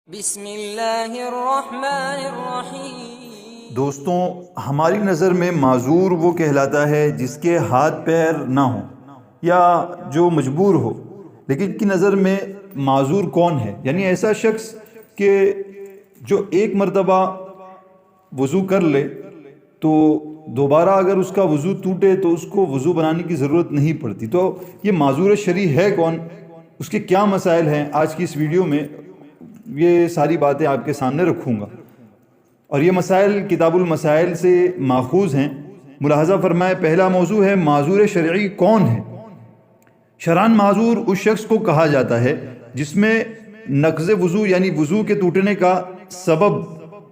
بسم اللہ الرحمن الرحیم۔ دوستوں، ہماری نظر میں معذور وہ کہلاتا ہے جس کے ہاتھ پیر نہ ہوں یا جو مجبور ہو، لیکن کی نظر میں معذور کون ہے؟ یعنی ایسا شخص کہ جو ایک مرتبہ وضو کر لے تو دوبارہ اگر اس کا وضو ٹوٹے تو اس کو وضو بنانے کی ضرورت نہیں پڑتی۔ تو یہ معذور شرعی ہے کون، اس کے کیا مسائل ہیں، آج کی اس ویڈیو میں یہ ساری باتیں آپ کے سامنے رکھوں گا، اور یہ مسائل کتاب المسائل سے ماخوذ ہیں۔ ملاحظہ فرمائے، پہلا موضوع ہے معذور شرعی کون ہے۔ شرعاً معذور اس شخص کو کہا جاتا ہے جس میں نقض وضو یعنی وضو کے ٹوٹنے کا سبب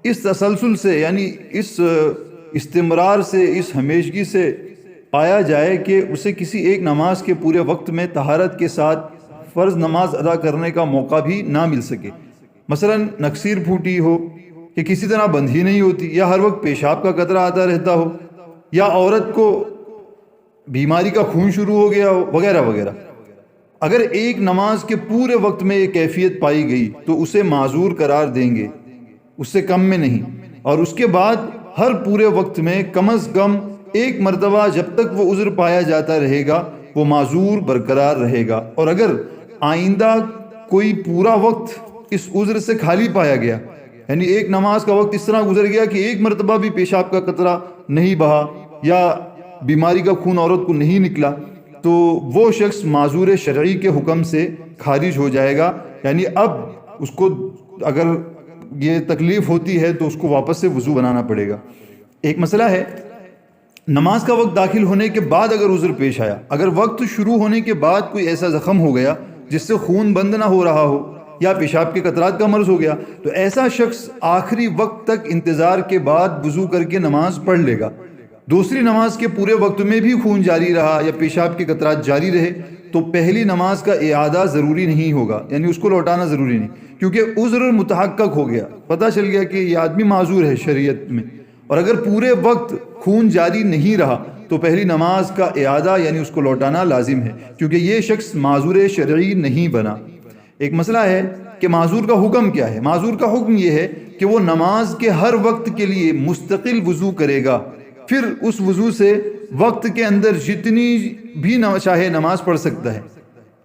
اس تسلسل سے یعنی اس استمرار سے، اس ہمیشگی سے پایا جائے کہ اسے کسی ایک نماز کے پورے وقت میں طہارت کے ساتھ فرض نماز ادا کرنے کا موقع بھی نہ مل سکے۔ مثلا نکسیر پھوٹی ہو کہ کسی طرح بند ہی نہیں ہوتی، یا ہر وقت پیشاب کا قطرہ آتا رہتا ہو، یا عورت کو بیماری کا خون شروع ہو گیا ہو، وغیرہ وغیرہ۔ اگر ایک نماز کے پورے وقت میں یہ کیفیت پائی گئی تو اسے معذور قرار دیں گے، اس سے کم میں نہیں، اور اس کے بعد ہر پورے وقت میں کم از کم ایک مرتبہ جب تک وہ عذر پایا جاتا رہے گا وہ معذور برقرار رہے گا۔ اور اگر آئندہ کوئی پورا وقت اس عذر سے خالی پایا گیا، یعنی ایک نماز کا وقت اس طرح گزر گیا کہ ایک مرتبہ بھی پیشاب کا قطرہ نہیں بہا یا بیماری کا خون عورت کو نہیں نکلا، تو وہ شخص معذور شرعی کے حکم سے خارج ہو جائے گا۔ یعنی اب اس کو اگر یہ تکلیف ہوتی ہے تو اس کو واپس سے وضو بنانا پڑے گا۔ ایک مسئلہ ہے نماز کا وقت داخل ہونے کے بعد اگر عذر پیش آیا، اگر وقت شروع ہونے کے بعد کوئی ایسا زخم ہو گیا جس سے خون بند نہ ہو رہا ہو، یا پیشاب کے قطرات کا مرض ہو گیا، تو ایسا شخص آخری وقت تک انتظار کے بعد وضو کر کے نماز پڑھ لے گا۔ دوسری نماز کے پورے وقت میں بھی خون جاری رہا یا پیشاب کے قطرات جاری رہے تو پہلی نماز کا اعادہ ضروری نہیں ہوگا، یعنی اس کو لوٹانا ضروری نہیں، کیونکہ عذر متحقق ہو گیا، پتہ چل گیا کہ یہ آدمی معذور ہے شریعت میں۔ اور اگر پورے وقت خون جاری نہیں رہا تو پہلی نماز کا اعادہ یعنی اس کو لوٹانا لازم ہے، کیونکہ یہ شخص معذور شرعی نہیں بنا۔ ایک مسئلہ ہے کہ معذور کا حکم کیا ہے۔ معذور کا حکم یہ ہے کہ وہ نماز کے ہر وقت کے لیے مستقل وضو کرے گا، پھر اس وضو سے وقت کے اندر جتنی بھی چاہے نماز پڑھ سکتا ہے۔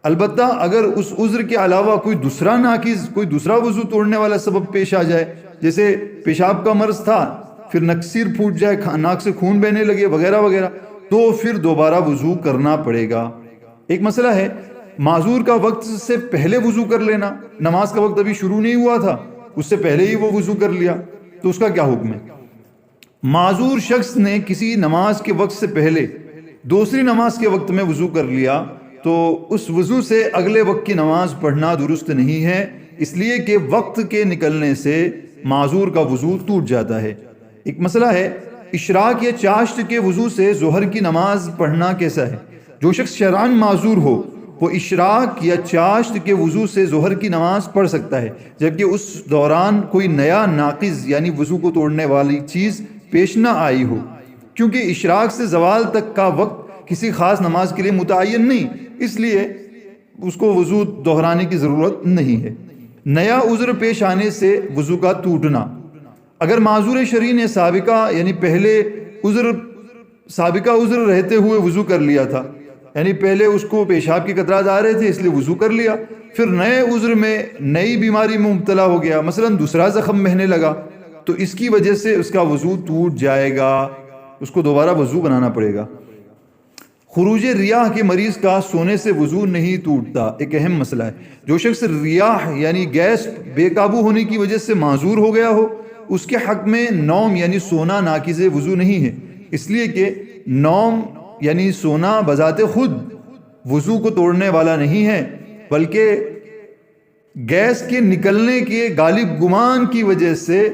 البتہ اگر اس عذر کے علاوہ کوئی دوسرا ناقض، کوئی دوسرا وضو توڑنے والا سبب پیش آ جائے، جیسے پیشاب کا مرض تھا پھر نکسیر پھوٹ جائے، ناک سے خون بہنے لگے وغیرہ وغیرہ، تو پھر دوبارہ وضو کرنا پڑے گا۔ ایک مسئلہ ہے معذور کا وقت سے پہلے وضو کر لینا، نماز کا وقت ابھی شروع نہیں ہوا تھا، اس سے پہلے ہی وہ وضو کر لیا، تو اس کا کیا حکم ہے؟ معذور شخص نے کسی نماز کے وقت سے پہلے دوسری نماز کے وقت میں وضو کر لیا تو اس وضو سے اگلے وقت کی نماز پڑھنا درست نہیں ہے، اس لیے کہ وقت کے نکلنے سے معذور کا وضو ٹوٹ جاتا ہے۔ ایک مسئلہ ہے اشراق یا چاشت کے وضو سے ظہر کی نماز پڑھنا کیسا ہے۔ جو شخص شرعاً معذور ہو وہ اشراق یا چاشت کے وضو سے ظہر کی نماز پڑھ سکتا ہے، جبکہ اس دوران کوئی نیا ناقض یعنی وضو کو توڑنے والی چیز پیش نہ آئی ہو، کیونکہ اشراق سے زوال تک کا وقت کسی خاص نماز کے لیے متعین نہیں، اس لیے اس کو وضو دہرانے کی ضرورت نہیں ہے۔ نیا عذر پیش آنے سے وضو کا ٹوٹنا، اگر معذور شرعی نے سابقہ یعنی پہلے سابقہ عذر رہتے ہوئے وضو کر لیا تھا، یعنی پہلے اس کو پیشاب کے قطرات آ رہے تھے اس لیے وضو کر لیا، پھر نئے عذر میں نئی بیماری میں مبتلا ہو گیا، مثلا دوسرا زخم بہنے لگا، تو اس کی وجہ سے اس کا وضو ٹوٹ جائے گا، اس کو دوبارہ وضو بنانا پڑے گا۔ خروج ریاح کے مریض کا سونے سے وضو نہیں ٹوٹتا، ایک اہم مسئلہ ہے۔ جو شخص ریاح یعنی گیس بے قابو ہونے کی وجہ سے معذور ہو گیا ہو، اس کے حق میں نوم یعنی سونا ناقض وضو نہیں ہے، اس لیے کہ نوم یعنی سونا بذات خود وضو کو توڑنے والا نہیں ہے، بلکہ گیس کے نکلنے کے غالب گمان کی وجہ سے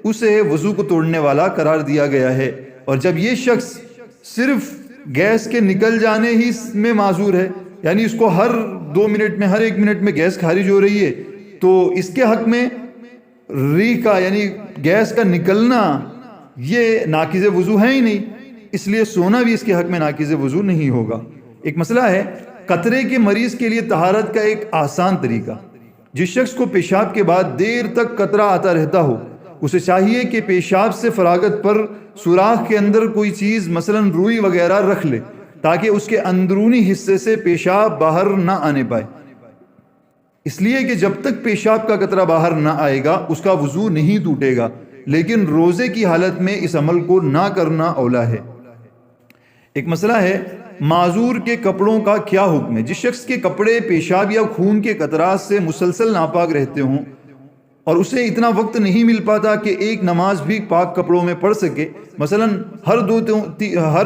اسے وضو کو توڑنے والا قرار دیا گیا ہے۔ اور جب یہ شخص صرف گیس کے نکل جانے ہی میں معذور ہے، یعنی اس کو ہر 2 منٹ میں ہر 1 منٹ میں گیس خارج ہو رہی ہے، تو اس کے حق میں ری کا یعنی گیس کا نکلنا یہ ناقض وضو ہے ہی نہیں، اس لیے سونا بھی اس کے حق میں ناقض وضو نہیں ہوگا۔ ایک مسئلہ ہے قطرے کے مریض کے لیے طہارت کا ایک آسان طریقہ۔ جس شخص کو پیشاب کے بعد دیر تک قطرہ آتا رہتا ہو اسے چاہیے کہ پیشاب سے فراغت پر سوراخ کے اندر کوئی چیز مثلا روئی وغیرہ رکھ لے تاکہ اس کے اندرونی حصے سے پیشاب باہر نہ آنے پائے، اس لیے کہ جب تک پیشاب کا قطرہ باہر نہ آئے گا اس کا وضو نہیں ٹوٹے گا، لیکن روزے کی حالت میں اس عمل کو نہ کرنا اولا ہے۔ ایک مسئلہ ہے معذور کے کپڑوں کا کیا حکم ہے؟ جس شخص کے کپڑے پیشاب یا خون کے قطرات سے مسلسل ناپاک رہتے ہوں اور اسے اتنا وقت نہیں مل پاتا کہ ایک نماز بھی پاک کپڑوں میں پڑھ سکے، مثلا ہر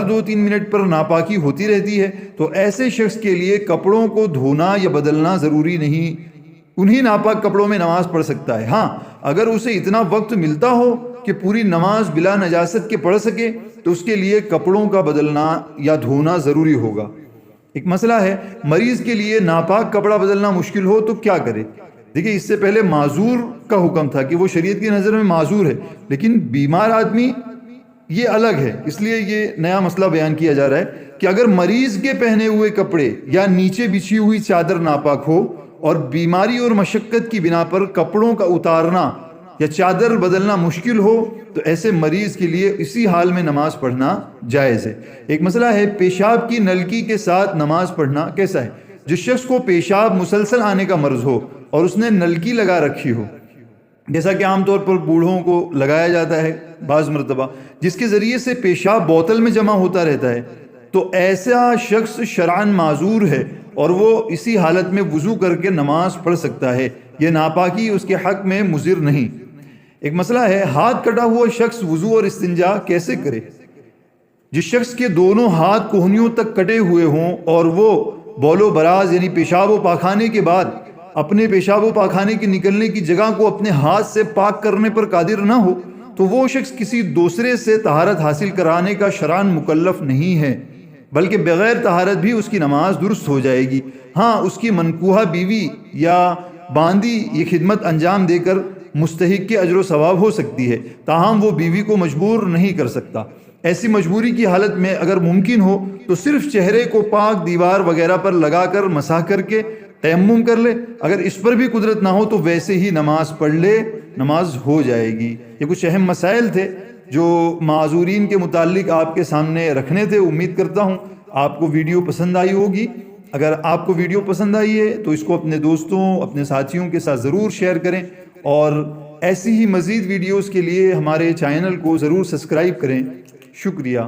دو تین منٹ پر ناپاکی ہوتی رہتی ہے، تو ایسے شخص کے لیے کپڑوں کو دھونا یا بدلنا ضروری نہیں، انہی ناپاک کپڑوں میں نماز پڑھ سکتا ہے۔ ہاں اگر اسے اتنا وقت ملتا ہو کہ پوری نماز بلا نجاست کے پڑھ سکے تو اس کے لیے کپڑوں کا بدلنا یا دھونا ضروری ہوگا۔ ایک مسئلہ ہے مریض کے لیے ناپاک کپڑا بدلنا مشکل ہو تو کیا کرے؟ دیکھیں اس سے پہلے معذور کا حکم تھا کہ وہ شریعت کی نظر میں معذور ہے، لیکن بیمار آدمی یہ الگ ہے، اس لیے یہ نیا مسئلہ بیان کیا جا رہا ہے کہ اگر مریض کے پہنے ہوئے کپڑے یا نیچے بچھی ہوئی چادر ناپاک ہو اور بیماری اور مشقت کی بنا پر کپڑوں کا اتارنا یا چادر بدلنا مشکل ہو تو ایسے مریض کے لیے اسی حال میں نماز پڑھنا جائز ہے۔ ایک مسئلہ ہے پیشاب کی نلکی کے ساتھ نماز پڑھنا کیسا ہے؟ جس شخص کو پیشاب مسلسل آنے کا مرض ہو اور اس نے نلکی لگا رکھی ہو، جیسا کہ عام طور پر بوڑھوں کو لگایا جاتا ہے بعض مرتبہ، جس کے ذریعے سے پیشاب بوتل میں جمع ہوتا رہتا ہے، تو ایسا شخص شرعاً معذور ہے اور وہ اسی حالت میں وضو کر کے نماز پڑھ سکتا ہے، یہ ناپاکی اس کے حق میں مضر نہیں۔ ایک مسئلہ ہے ہاتھ کٹا ہوا شخص وضو اور استنجا کیسے کرے؟ جس شخص کے دونوں ہاتھ کوہنیوں تک کٹے ہوئے ہوں اور وہ بول و براز یعنی پیشاب و پاخانے کے بعد اپنے پیشاب و پاخانے کے نکلنے کی جگہ کو اپنے ہاتھ سے پاک کرنے پر قادر نہ ہو تو وہ شخص کسی دوسرے سے طہارت حاصل کرانے کا شرعاً مکلف نہیں ہے، بلکہ بغیر طہارت بھی اس کی نماز درست ہو جائے گی۔ ہاں اس کی منکوحہ بیوی یا باندی یہ خدمت انجام دے کر مستحق کے اجر و ثواب ہو سکتی ہے، تاہم وہ بیوی کو مجبور نہیں کر سکتا۔ ایسی مجبوری کی حالت میں اگر ممکن ہو تو صرف چہرے کو پاک دیوار وغیرہ پر لگا کر مسح کر کے تیمم کر لے، اگر اس پر بھی قدرت نہ ہو تو ویسے ہی نماز پڑھ لے، نماز ہو جائے گی۔ یہ کچھ اہم مسائل تھے جو معذورین کے متعلق آپ کے سامنے رکھنے تھے۔ امید کرتا ہوں آپ کو ویڈیو پسند آئی ہوگی۔ اگر آپ کو ویڈیو پسند آئی ہے تو اس کو اپنے دوستوں اپنے ساتھیوں کے ساتھ ضرور شیئر کریں، اور ایسی ہی مزید ویڈیوز کے لیے ہمارے چینل کو ضرور سبسکرائب کریں۔ شکریہ۔